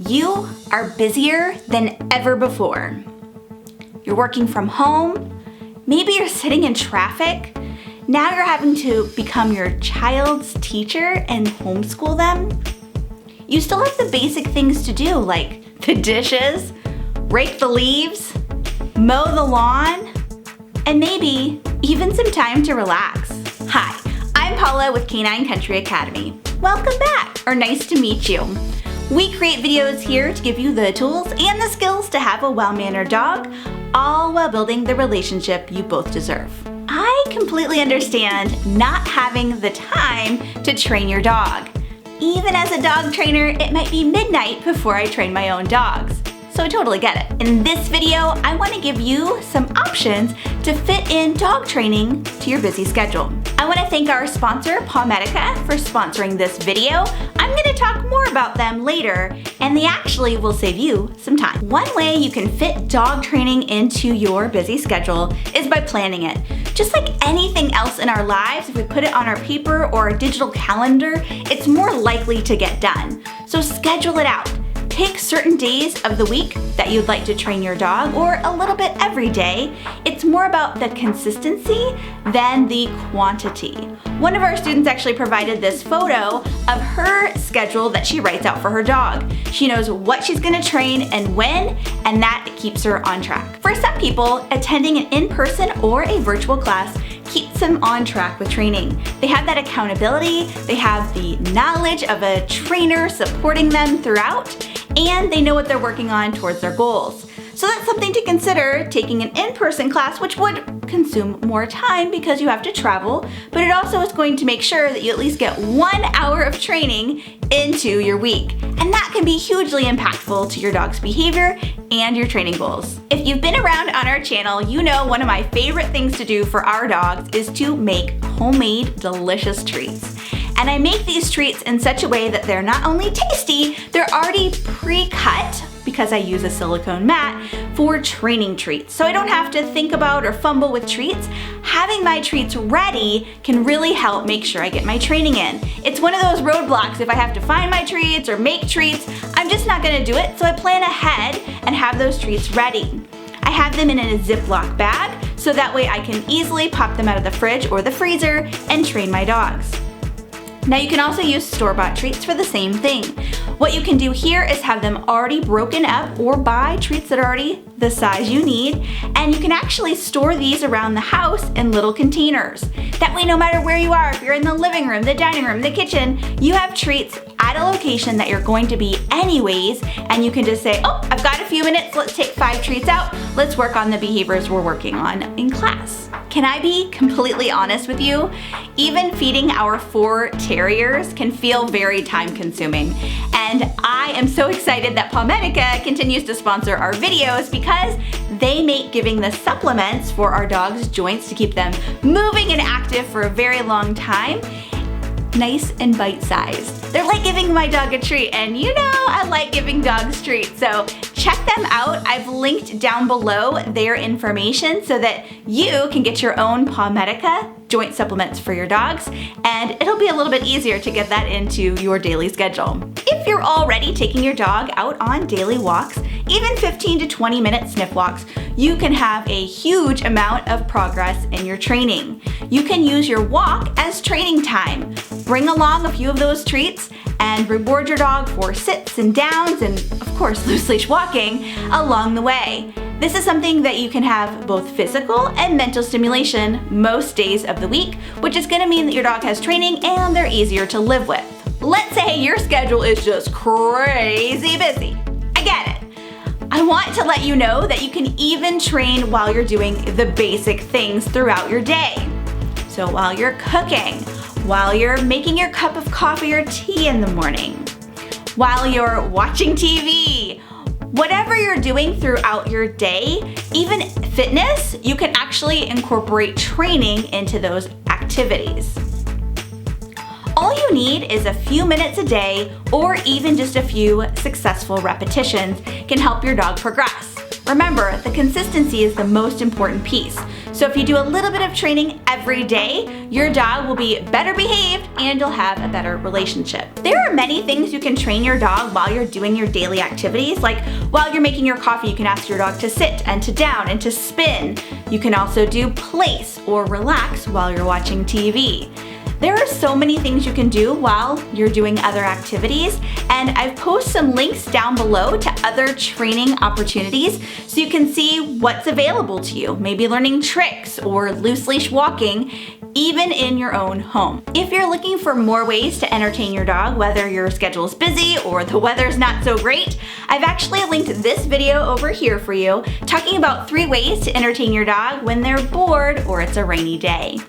You are busier than ever before. You're working from home, maybe you're sitting in traffic. Now you're having to become your child's teacher and homeschool them. You still have the basic things to do like the dishes, rake the leaves, mow the lawn, and maybe even some time to relax. Hi, I'm Paula with Canine Country Academy. Welcome back, or nice to meet you. We create videos here to give you the tools and the skills to have a well-mannered dog, all while building the relationship you both deserve. I completely understand not having the time to train your dog. Even as a dog trainer, it might be midnight before I train my own dogs. So I totally get it. In this video, I want to give you some options to fit in dog training to your busy schedule. I want to thank our sponsor, Pawmedica, for sponsoring this video. I'm going to talk more about them later, and they actually will save you some time. One way you can fit dog training into your busy schedule is by planning it. Just like anything else in our lives, if we put it on our paper or a digital calendar, it's more likely to get done. So schedule it out. Pick certain days of the week that you'd like to train your dog, or a little bit every day. It's more about the consistency than the quantity. One of our students actually provided this photo of her schedule that she writes out for her dog. She knows what she's gonna train and when, and that keeps her on track. For some people, attending an in-person or a virtual class keeps them on track with training. They have that accountability, they have the knowledge of a trainer supporting them throughout, and they know what they're working on towards their goals. So that's something to consider, taking an in-person class, which would consume more time because you have to travel, but it also is going to make sure that you at least get 1 hour of training into your week. And that can be hugely impactful to your dog's behavior and your training goals. If you've been around on our channel, you know one of my favorite things to do for our dogs is to make homemade delicious treats. And I make these treats in such a way that they're not only tasty, they're already pre-cut because I use a silicone mat for training treats. So I don't have to think about or fumble with treats. Having my treats ready can really help make sure I get my training in. It's one of those roadblocks. If I have to find my treats or make treats, I'm just not gonna do it. So I plan ahead and have those treats ready. I have them in a Ziploc bag so that way I can easily pop them out of the fridge or the freezer and train my dogs. Now you can also use store-bought treats for the same thing. What you can do here is have them already broken up or buy treats that are already the size you need, and you can actually store these around the house in little containers. That way no matter where you are, if you're in the living room, the dining room, the kitchen, you have treats at a location that you're going to be anyways, and you can just say, oh, I've got a few minutes, let's take 5 treats out, let's work on the behaviors we're working on in class. Can I be completely honest with you? Even feeding our 4 terriers can feel very time consuming. And I am so excited that Pawmedica continues to sponsor our videos because they make giving the supplements for our dogs' joints to keep them moving and active for a very long time nice and bite-sized. They're like giving my dog a treat, and you know I like giving dogs treats, so check them out. I've linked down below their information so that you can get your own Pawmedica joint supplements for your dogs, and it'll be a little bit easier to get that into your daily schedule. If you're already taking your dog out on daily walks, even 15 to 20 minute sniff walks, you can have a huge amount of progress in your training. You can use your walk as training time. Bring along a few of those treats and reward your dog for sits and downs and, of course, loose leash walking along the way. This is something that you can have both physical and mental stimulation most days of the week, which is going to mean that your dog has training and they're easier to live with. Let's say your schedule is just crazy busy. I get it. I want to let you know that you can even train while you're doing the basic things throughout your day. So while you're cooking, while you're making your cup of coffee or tea in the morning, while you're watching TV, whatever you're doing throughout your day, even fitness, you can actually incorporate training into those activities. All you need is a few minutes a day or even just a few successful repetitions can help your dog progress. Remember, the consistency is the most important piece. So if you do a little bit of training every day, your dog will be better behaved and you'll have a better relationship. There are many things you can train your dog while you're doing your daily activities. Like while you're making your coffee, you can ask your dog to sit and to down and to spin. You can also do place or relax while you're watching TV. There are so many things you can do while you're doing other activities, and I've posted some links down below to other training opportunities so you can see what's available to you, maybe learning tricks or loose leash walking, even in your own home. If you're looking for more ways to entertain your dog, whether your schedule is busy or the weather's not so great, I've actually linked this video over here for you, talking about 3 ways to entertain your dog when they're bored or it's a rainy day.